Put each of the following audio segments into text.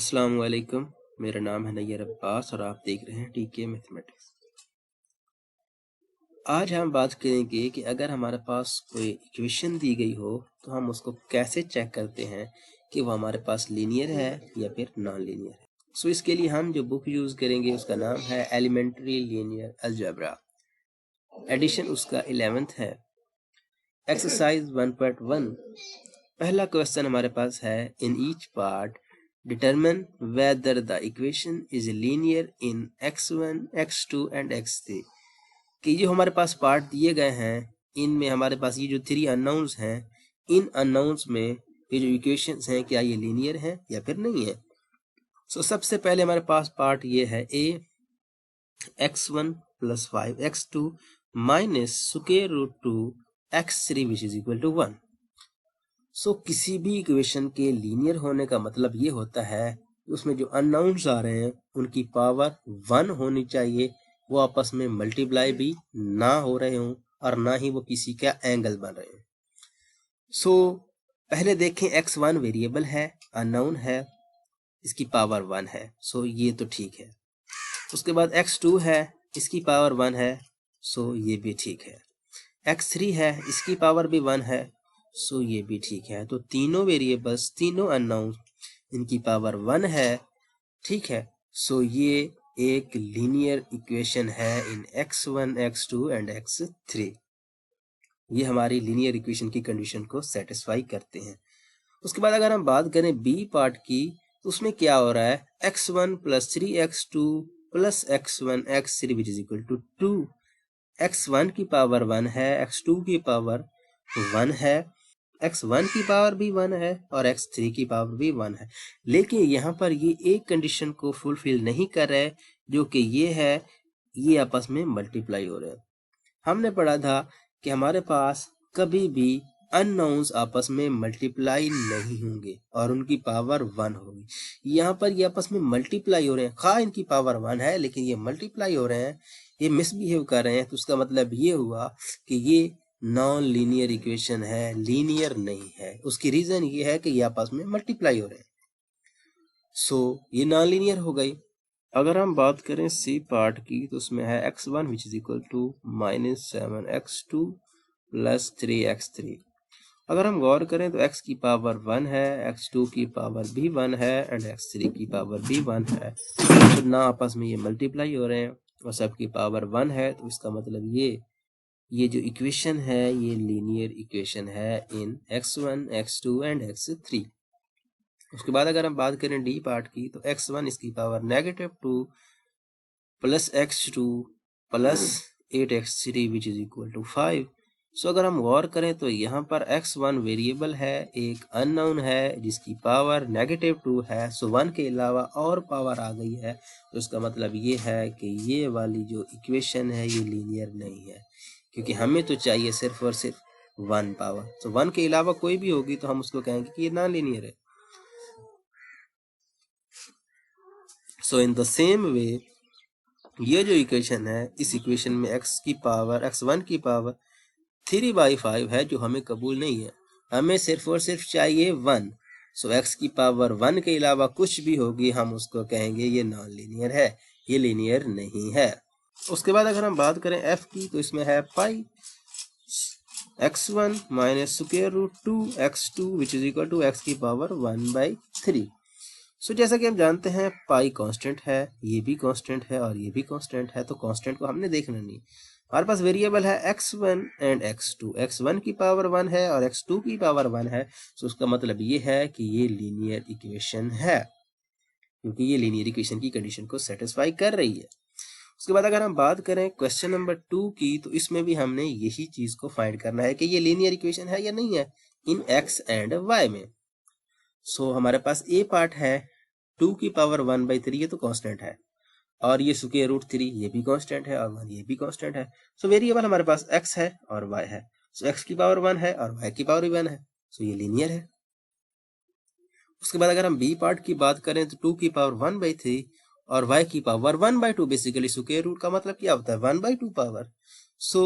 अस्सलाम वालेकुम। मेरा नाम है नैयर अब्बास और आप देख रहे हैं टीके मैथमेटिक्स। आज हम बात करेंगे कि अगर हमारे पास कोई इक्वेशन दी गई हो तो हम उसको कैसे चेक करते हैं कि वो हमारे पास लीनियर है या फिर नॉन लीनियर है। सो इसके लिए हम जो बुक यूज़ करेंगे उसका नाम है एलिमेंट्री लीनियर अलजेब्रा। एडिशन उसका 11th है। एक्सरसाइज 1.1 पहला क्वेश्चन हमारे पास है in each part determine whether the equation is linear in x1, x2 and x3। कि जो हमारे पास पार्ट दिए गए हैं इनमें हमारे पास ये जो 3 अननोन्स हैं, इन अननोन्स में ये जो इक्वेशंस हैं क्या ये लीनियर हैं या फिर नहीं है। सो सबसे पहले हमारे पास पार्ट ये है a x1 plus 5x2 minus square root 2 x3 which is equal to 1। So किसी भी इक्वेशन के लीनियर होने का मतलब ये होता है उसमें जो अननोन्स आ रहे हैं उनकी पावर 1 होनी चाहिए, वो आपस में मल्टीप्लाई भी ना हो रहे हों और ना ही वो किसी का एंगल बन रहे हैं। सो पहले देखें x1 वेरिएबल है, अननोन है, इसकी पावर 1 है, सो ये तो ठीक है। उसके बाद x2 है, इसकी पावर 1 है, सो ये भी ठीक है। x3 है, इसकी पावर भी 1 है, सो ये भी ठीक है। तो तीनों वेरिएबल्स, तीनों अननोन, इनकी पावर 1 है, ठीक है। सो ये एक लीनियर इक्वेशन है इन x1, x2 एंड x3। ये हमारी लीनियर इक्वेशन की कंडीशन को सेटिस्फाई करते हैं। उसके बाद अगर हम बात करें बी पार्ट की तो उसमें क्या हो रहा है x1 plus 3x2 plus x1 x3 which is equal to 2। x1 की पावर 1 है, x2 की पावर 1 है, x1 की पावर भी 1 है और x3 की पावर भी 1 है। लेकिन यहाँ पर ये एक कंडीशन को फुलफिल नहीं कर रहे जो कि ये है, ये आपस में मल्टीप्लाई हो रहे हैं। हमने पढ़ा था कि हमारे पास कभी भी अननोन्स आपस में मल्टीप्लाई नहीं होंगे और उनकी पावर 1 होगी। यहाँ पर ये आपस में मल्टीप्लाई हो रहे हैं, खा इनकी पावर 1 है लेकिन ये मल्टीप्लाई हो रहे हैं, ये मिसबिहेव कर रहे हैं। तो उसका मतलब ये हुआ कि ये नॉन लीनियर इक्वेशन है, लीनियर नहीं है। उसकी रीजन ये है कि ये आपस में मल्टीप्लाई हो रहे हैं, सो ये नॉन लीनियर हो गई। अगर हम बात करें सी पार्ट की तो उसमें है x1 which is equal to -7x2 plus 3x3। अगर हम गौर करें तो x की पावर 1 है, x2 की पावर भी 1 है एंड x3 की पावर भी 1 है। तो ना आपस में ये मल्टीप्लाई हो रहे हैं और सबकी पावर 1 है। तो इसका मतलब ये जो इक्वेशन है ये लीनियर इक्वेशन है इन x1, x2 एंड x3। उसके बाद अगर हम बात करें डी पार्ट की तो x1 इसकी power -2 plus x2 plus 8x3 which is equal to 5। So अगर हम गौर करें तो यहाँ पर x1 वेरिएबल है, एक अननोन है जिसकी पावर -2 है। सो 1 के अलावा और पावर आ गई है, तो इसका मतलब ये है कि ये वाली जो इक्वेशन है ये लीनियर नहीं है, क्योंकि हमें तो चाहिए सिर्फ और सिर्फ 1 पावर। तो 1 के अलावा कोई भी होगी तो हम उसको कहेंगे कि ये नॉन लीनियर है। सो इन द सेम वे ये जो इक्वेशन है, इस इक्वेशन में x1 की पावर 3/5 है जो हमें कबूल नहीं है, हमें सिर्फ और सिर्फ चाहिए 1। सो x की पावर 1 के अलावा कुछ भी होगी हम उसको कहेंगे ये नॉन लीनियर है, ये लीनियर नहीं है। उसके बाद अगर हम बात करें f की तो इसमें है pi x1 minus square root 2x2 which is equal to x की पावर 1/3। सो जैसा कि हम जानते हैं पाई कांस्टेंट है, ये भी कांस्टेंट है और ये भी कांस्टेंट है, तो कांस्टेंट को हमने देखना नहीं। हमारे पास वेरिएबल है x1 एंड x2, x1 की पावर 1 है और x2 की पावर 1 है। सो उसका मतलब ये है कि ये लीनियर इक्वेशन है, क्योंकि ये लीनियर इक्वेशन की कंडीशन को सेटिस्फाई कर रही है। उसके बाद अगर हम बात करें क्वेश्चन नंबर 2 की तो इसमें भी हमने यही चीज को फाइंड करना है कि ये लीनियर इक्वेशन है या नहीं है इन x एंड y में। सो हमारे पास ए पार्ट है 2 की पावर 1/3, ये तो कांस्टेंट है, और ये स्क्वायर रूट 3 ये भी कांस्टेंट है और 1 ये भी कांस्टेंट है। सो वेरिएबल हमारे पास x है और y है। सो x की पावर 1 है और y की पावर भी 1 है, सो ये लीनियर है। उसके बाद अगर हम b पार्ट की बात करें तो 2 की पावर 1/3 और y की पावर 1/2, बेसिकली स्क्वायर रूट का मतलब क्या होता है 1/2 पावर। सो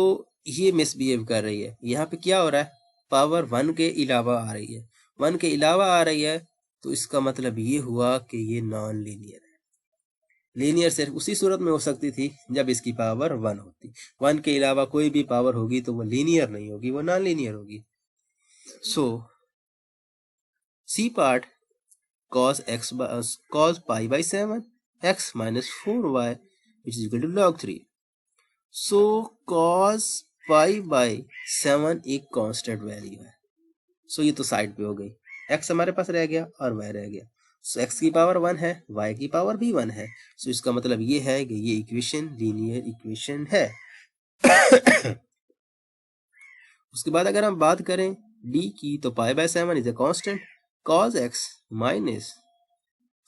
ये मिसबिहेव कर रही है, यहाँ पे क्या हो रहा है पावर 1 के अलावा आ रही है, 1 के अलावा आ रही है तो इसका मतलब ये हुआ कि ये नॉन लीनियर है। लीनियर सिर्फ उसी सूरत में हो सकती थी जब इसकी पावर 1 होती। 1 के अलावा कोई भी पावर होगी तो वो लीनियर नहीं होगी, वो नॉन लीनियर होगी। So C part cos pi by 7 x minus 4y which is equal to log 3. So cos pi by 7 एक कांस्टेंट वैल्यू है। सो ये तो साइड पे हो गई, x हमारे पास रह गया और y रह गया। सो x की पावर 1 है, y की पावर भी 1 है। सो इसका मतलब ये है कि ये इक्वेशन लीनियर इक्वेशन है। उसके बाद अगर हम बात करें d की, तो pi by 7 is a constant, cos x minus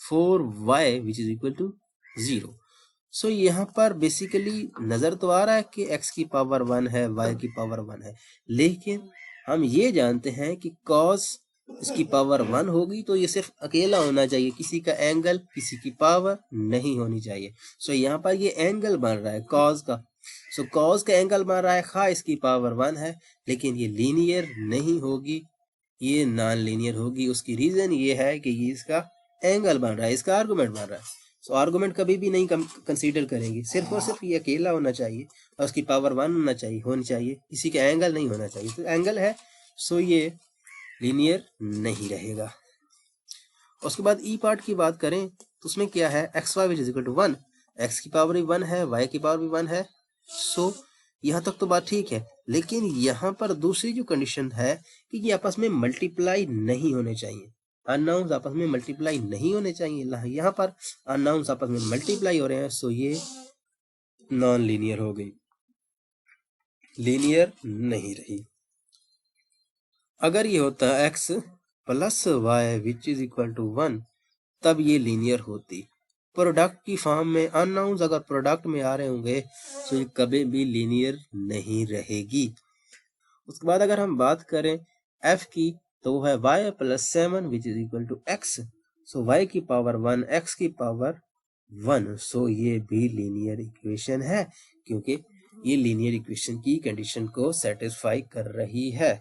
4y which is equal to 0। So यहाँ पर बेसिकली नजर तो आ रहा है कि x की पावर 1 है, y की पावर 1 है, लेकिन हम ये जानते हैं कि cos इसकी पावर 1 होगी तो ये सिर्फ अकेला होना चाहिए, किसी का एंगल, किसी की पावर नहीं होनी चाहिए। सो यहाँ पर ये एंगल बन रहा है cos का। सो cos का एंगल बन रहा है, खा इसकी पावर 1 है, लेकिन ये लीनियर नहीं होगी, ये नॉन लीनियर होगी। उसकी रीजन ये है कि ये इसका एंगल बन रहा है, इसका आर्गुमेंट बन रहा है। सो आर्गुमेंट कभी भी नहीं कंसीडर करेंगे, सिर्फ और सिर्फ ये अकेला होना चाहिए और उसकी पावर 1 होनी चाहिए, किसी का एंगल नहीं होना चाहिए। तो एंगल है, सो ये लीनियर नहीं रहेगा। उसके बाद ई पार्ट की बात करें तो उसमें क्या है, x y which is equal to 1, x की पावर भी 1 है, वाई की पावर भी 1 है। सो यहाँ तक तो बात ठीक है, लेकिन यहाँ पर दूसरी जो कंडीशन है कि ये आपस में मल्टीप्लाई नहीं होने चाहिए, अननाउंस आपस में मल्टीप्लाई नहीं होने चाहिए। यहाँ पर अननाउंस आपस में मल्टीप्लाई हो रहे हैं, सो ये नॉन लीनियर हो गई, लीनियर नहीं रही। अगर ये होता x plus y which is equal to 1, तब ये लीनियर होती। प्रोडक्ट की फॉर्म में अननाउंस अगर प्रोडक्ट में आ रहे होंगे तो ये कभी भी लीनियर नहीं रहेगी। उसके बाद अगर हम बात करें f की, तो वो है y plus 7 which is equal to x। So y की पावर 1, x की पावर 1। सो ये भी लीनियर इक्वेशन है, क्योंकि ये लीनियर इक्वेशन की कंडीशन को सेटिस्फाई कर रही है।